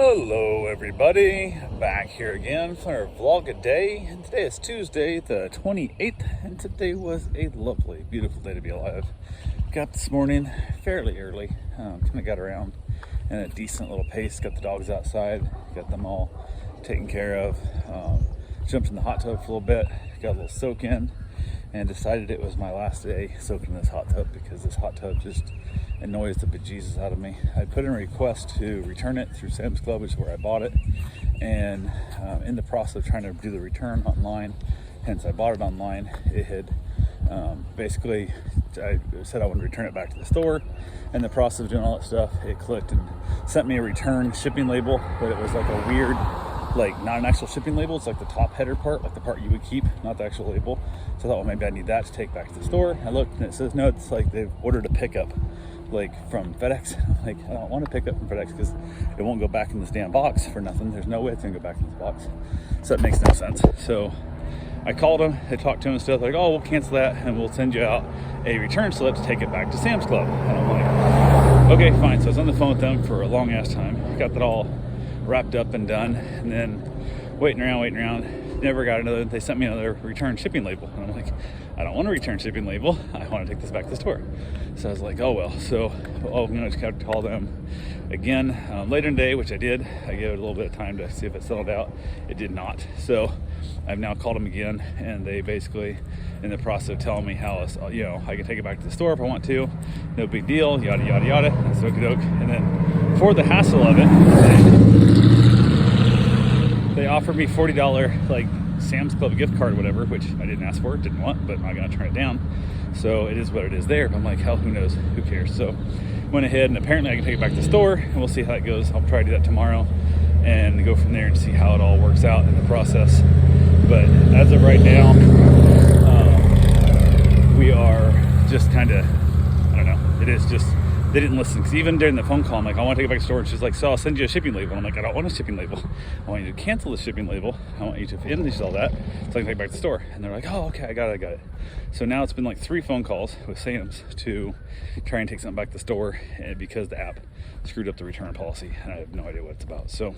Hello everybody, back here again for our vlog a day, and today is Tuesday the 28th, and today was a lovely, beautiful day to be alive. Got up this morning fairly early, kind of got around in a decent little pace, got the dogs outside, got them all taken care of, jumped in the hot tub for a little bit, got a little soak in, and decided it was my last day soaking in this hot tub because this hot tub just annoys the bejesus out of me. I put in a request to return it through Sam's Club, which is where I bought it, and in the process of trying to do the return online, hence I bought it online, it had basically, I said I wanted to return it back to the store. In the process of doing all that stuff, it clicked and sent me a return shipping label, but it was like a weird, like not an actual shipping label. It's like the top header part, like the part you would keep, not the actual label. So I thought, well, maybe I need that to take back to the store. I looked and it says, no, it's like they've ordered a pickup, like from FedEx. I'm like, I don't want to pick up from FedEx because it won't go back in this damn box for nothing. There's no way it's gonna go back in this box. So that makes no sense. So I called them, I talked to them and stuff, like, oh, we'll cancel that and we'll send you out a return slip to take it back to Sam's Club. And I'm like, okay, fine. So I was on the phone with them for a long ass time, got that all wrapped up and done, and then waiting around, never got another. They sent me another return shipping label, and I'm like, I don't want a return shipping label, I want to take this back to the store. So I was like, oh well. So I'm gonna just have to call them again later in the day, which I did. I gave it a little bit of time to see if it settled out. It did not. So I've now called them again, and they basically in the process of telling me how, you know, I can take it back to the store if I want to, no big deal, yada yada yada. And so okie doke. And then for the hassle of it, they offered me $40 like Sam's Club gift card or whatever, which I didn't ask for, didn't want, but I'm not gonna turn it down. So it is what it is there. But I'm like, hell, who knows? Who cares? So went ahead, and apparently I can take it back to the store, and we'll see how it goes. I'll try to do that tomorrow and go from there and see how it all works out in the process. But as of right now, we are just kind of, I don't know, it is just, they didn't listen, because even during the phone call, I'm like, I want to take it back to the store, and she's like, so I'll send you a shipping label. And I'm like, I don't want a shipping label. I want you to cancel the shipping label. I want you to finish all that so I can take it back to the store. And they're like, oh, okay, I got it. So now it's been like 3 phone calls with Sam's to try and take something back to the store, because the app screwed up the return policy, and I have no idea what it's about. So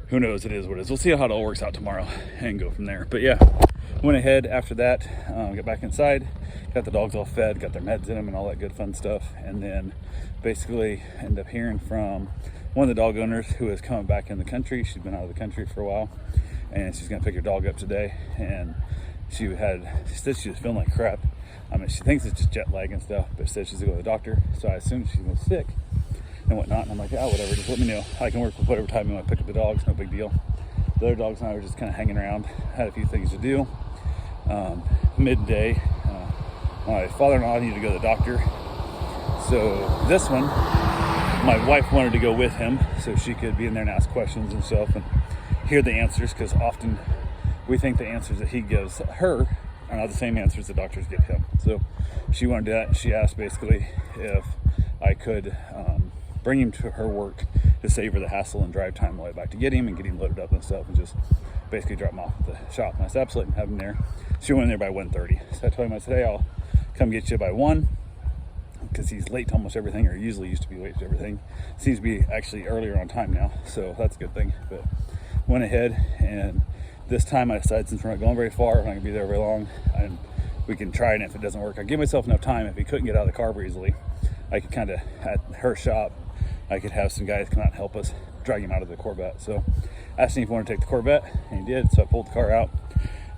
who knows? It is what it is. We'll see how it all works out tomorrow and go from there. But yeah, went ahead after that, got back inside, got the dogs all fed, got their meds in them and all that good fun stuff, and then basically ended up hearing from one of the dog owners who is coming back in the country. She's been out of the country for a while, and she's gonna pick her dog up today. And she said she was feeling like crap. I mean, she thinks it's just jet lag and stuff, but said she's gonna go to the doctor. So I assumed she was sick and whatnot, and I'm like, oh, whatever, just let me know. I can work with whatever time you want to pick up the dogs, no big deal. The other dogs and I were just kind of hanging around, had a few things to do. Midday, my father-in-law needed to go to the doctor. So this one, my wife wanted to go with him so she could be in there and ask questions and stuff and hear the answers, because often we think the answers that he gives her are not the same answers the doctors give him. So she wanted that. She asked basically if I could bring him to her work to save her the hassle and drive time all the way back to get him and get him loaded up and stuff, and just basically drop him off at the shop. And I said, absolutely, have him there. She went in there by 1:30. So I told him, I said, hey, I'll come get you by 1, because he's late to almost everything, or usually used to be late to everything. Seems to be actually earlier on time now, so that's a good thing. But went ahead, and this time I decided, since we're not going very far, we're not gonna be there very long, and we can try, and if it doesn't work, I give myself enough time. If he couldn't get out of the car very easily, I could kind of, at her shop, I could have some guys come out and help us drag him out of the Corvette. So asked him if he wanted to take the Corvette, and he did. So I pulled the car out,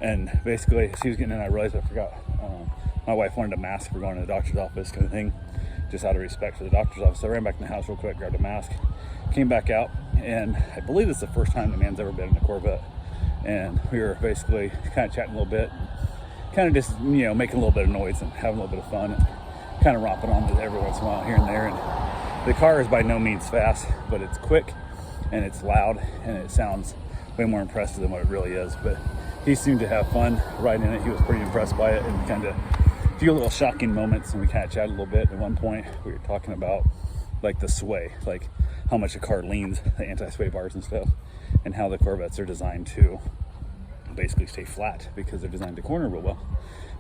and basically as he was getting in, I realized I forgot. My wife wanted a mask for going to the doctor's office, kind of thing, just out of respect for the doctor's office. So I ran back in the house real quick, grabbed a mask, came back out, and I believe it's the first time the man's ever been in a Corvette. And we were basically kind of chatting a little bit, kind of just, you know, making a little bit of noise and having a little bit of fun, and kind of romping on every once in a while here and there. And the car is by no means fast, but it's quick and it's loud, and it sounds way more impressive than what it really is. But he seemed to have fun riding in it. He was pretty impressed by it, and kind of a few little shocking moments, and we kind of chatted a little bit. At one point we were talking about like the sway, like how much a car leans, the anti-sway bars and stuff, and how the Corvettes are designed to basically stay flat because they're designed to corner real well.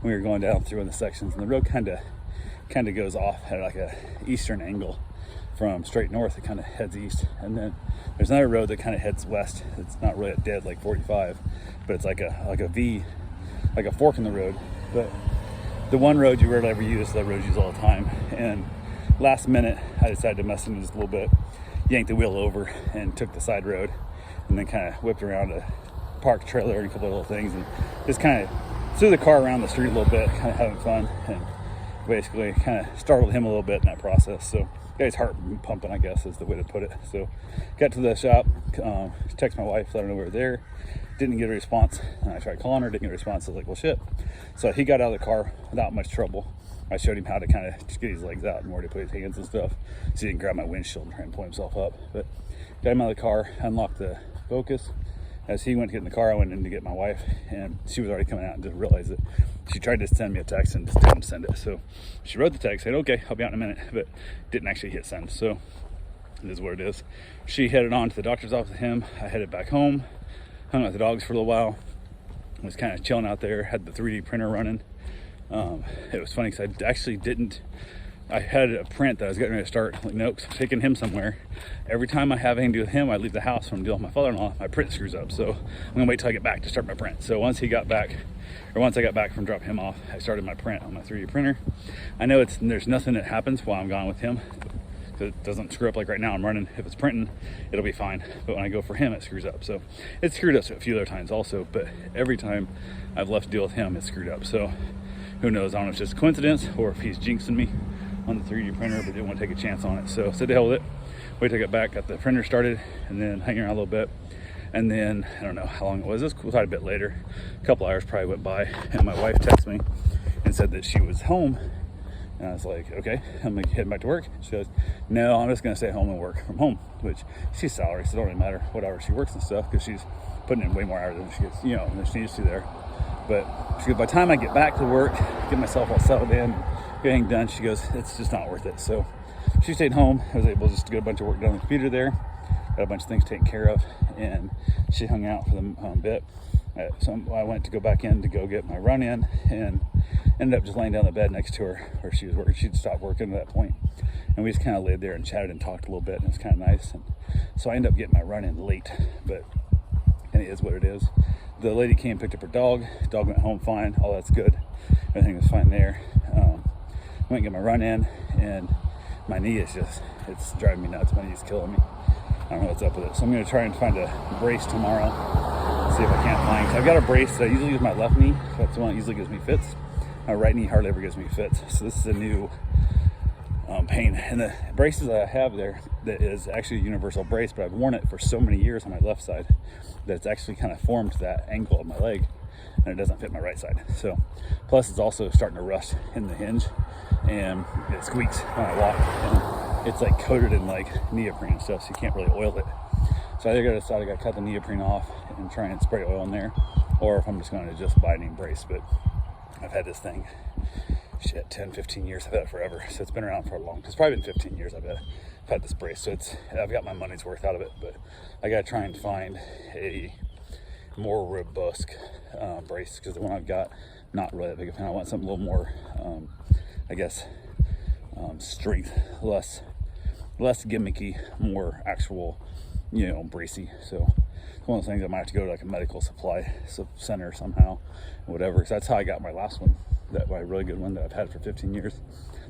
We were going down through in the sections, and the road kind of goes off at like a eastern angle from straight north, it kind of heads east, and then there's another road that kind of heads west. It's not really a dead like 45, but it's like a V, like a fork in the road. But the one road you rarely ever use, that road you use all the time. And last minute, I decided to mess with it just a little bit, yanked the wheel over and took the side road, and then kind of whipped around a parked trailer and a couple of little things, and just kind of threw the car around the street a little bit, kind of having fun, and basically kind of startled him a little bit in that process. So got his heart pumping, I guess is the way to put it. So got to the shop, text my wife, let her know we were there. Didn't get a response. And I tried calling her, didn't get a response. I was like, well, shit. So he got out of the car without much trouble. I showed him how to kind of just get his legs out and where to put his hands and stuff, so he didn't grab my windshield and try and pull himself up. But got him out of the car, unlocked the Focus. As he went to get in the car, I went in to get my wife, and she was already coming out and didn't realize it. She tried to send me a text and just didn't send it. So she wrote the text, said, okay, I'll be out in a minute, but didn't actually hit send. So it is what it is. She headed on to the doctor's office with him. I headed back home, hung out with the dogs for a little while, was kind of chilling out there, had the 3D printer running. It was funny because I actually didn't, I had a print that I was getting ready to start, like, nope, taking him somewhere. Every time I have anything to do with him, I leave the house when I'm dealing with my father-in-law, my print screws up. So I'm gonna wait till I get back to start my print. So once I got back from dropping him off, I started my print on my 3D printer. I know there's nothing that happens while I'm gone with him. It doesn't screw up like right now I'm running. If it's printing, it'll be fine. But when I go for him, it screws up. So it screwed up a few other times also, but every time I've left to deal with him, it's screwed up. So who knows? I don't know if it's just a coincidence or if he's jinxing me on the 3D printer, but didn't want to take a chance on it. So said to hell with it. Wait till I got back, got the printer started, and then hanging around a little bit. And then, I don't know how long it was. It was quite a bit later. A couple hours probably went by, and my wife texted me and said that she was home. And I was like, okay, I'm like heading back to work. She goes, no, I'm just gonna stay home and work from home, which she's salary, so it don't really matter what hours she works and stuff, because she's putting in way more hours than she gets, than she needs to there. But she goes, by the time I get back to work, get myself all settled in, get everything done, she goes, it's just not worth it. So she stayed home. I was able just to get a bunch of work done on the computer there, got a bunch of things taken care of, and she hung out for the bit. So I went to go back in to go get my run in, and ended up just laying down the bed next to her where she was working. She'd stopped working at that point, and we just kind of laid there and chatted and talked a little bit, and it was kind of nice. And so I ended up getting my run in late, but and it is what it is. The lady came, picked up her dog. Dog went home fine. All that's good. Everything was fine there. Went and get my run in, and my knee is it's driving me nuts. My knee's killing me. I don't know what's up with it. So I'm going to try and find a brace tomorrow. See if I can't find. I've got a brace that I usually use my left knee. That's the one that usually gives me fits. My right knee hardly ever gives me fits. So this is a new pain. And the braces that I have there, that is actually a universal brace, but I've worn it for so many years on my left side that it's actually kind of formed that angle of my leg, and it doesn't fit my right side. So plus it's also starting to rust in the hinge, and it squeaks when I walk, and it's like coated in like neoprene and stuff, so you can't really oil it. So I either gotta decide I gotta cut the neoprene off and try and spray oil in there, or if I'm just going to just buy a new brace. But I've had this thing 10, 15 years. I've had it forever. So it's been around for a long, it's probably been 15 years, I bet. I've had this brace. So I've got my money's worth out of it, but I got to try and find a more robust brace, because the one I've got, not really that big a fan. I want something a little more, strength, less gimmicky, more actual, bracey. So it's one of those things I might have to go to like a medical supply center somehow, whatever, because that's how I got my last one. That my really good one that I've had for 15 years.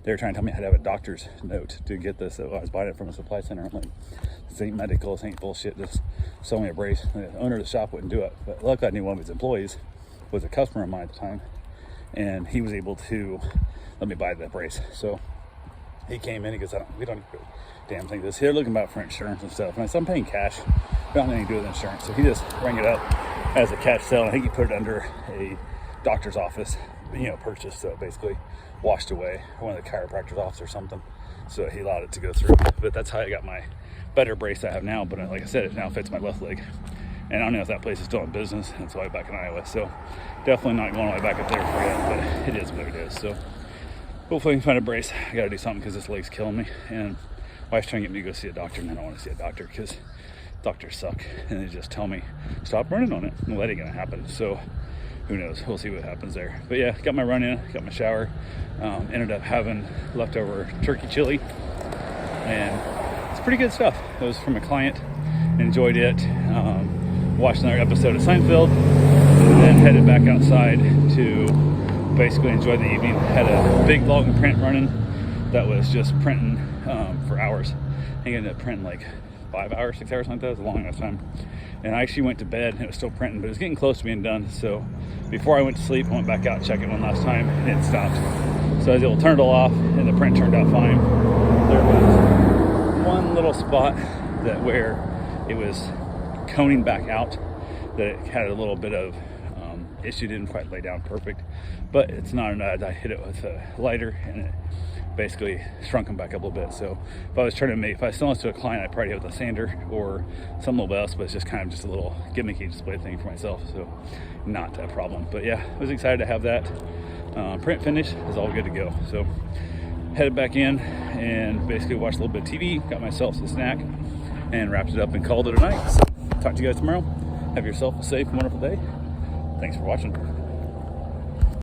They were trying to tell me I had to have a doctor's note to get this. So I was buying it from a supply center. I'm like, this ain't medical, this ain't bullshit. Just sell me a brace. And the owner of the shop wouldn't do it. But luckily I knew one of his employees was a customer of mine at the time, and he was able to let me buy that brace. So he came in, he goes, we don't need a damn thing. This here looking about for insurance and stuff. And I said, I'm paying cash. We don't have anything to do with insurance. So he just rang it up as a cash sale. I think he put it under a doctor's office, purchase, so it basically washed away, one of the chiropractor's office or something, so he allowed it to go through. But that's how I got my better brace I have now. But like I said, it now fits my left leg, and I don't know if that place is still in business. It's all the way back in Iowa, so definitely not going all the way back up there for it, but it is what it is. So hopefully I can find a brace. I gotta do something because this leg's killing me, and wife's trying to get me to go see a doctor, and I don't want to see a doctor because doctors suck, and they just tell me stop running on it, and that ain't gonna happen. So who knows? We'll see what happens there. But yeah, got my run in, got my shower, ended up having leftover turkey chili, and it's pretty good stuff. It was from a client, enjoyed it. Watched another episode of Seinfeld, and then headed back outside to basically enjoy the evening. Had a big log and print running that was just printing for hours. I think I ended up printing like 5 hours, 6 hours, something like that. It was a long enough time. And I actually went to bed and it was still printing, but it was getting close to being done. So before I went to sleep, I went back out and checked it one last time, and it stopped. So I was able to turn it all off, and the print turned out fine. There was one little spot that where it was coning back out, that it had a little bit of issue, didn't quite lay down perfect, but it's not enough. I hit it with a lighter and it basically shrunk them back up a little bit. So if I was trying to make, if I was selling this to a client, I'd probably hit it with a sander or some little bit else, but it's just kind of just a little gimmicky display thing for myself, so not a problem. But yeah, I was excited to have that print finish. Is all good to go. So headed back in and basically watched a little bit of TV, got myself some snack, and wrapped it up and called it a night. So talk to you guys tomorrow. Have yourself a safe and wonderful day. Thanks for watching.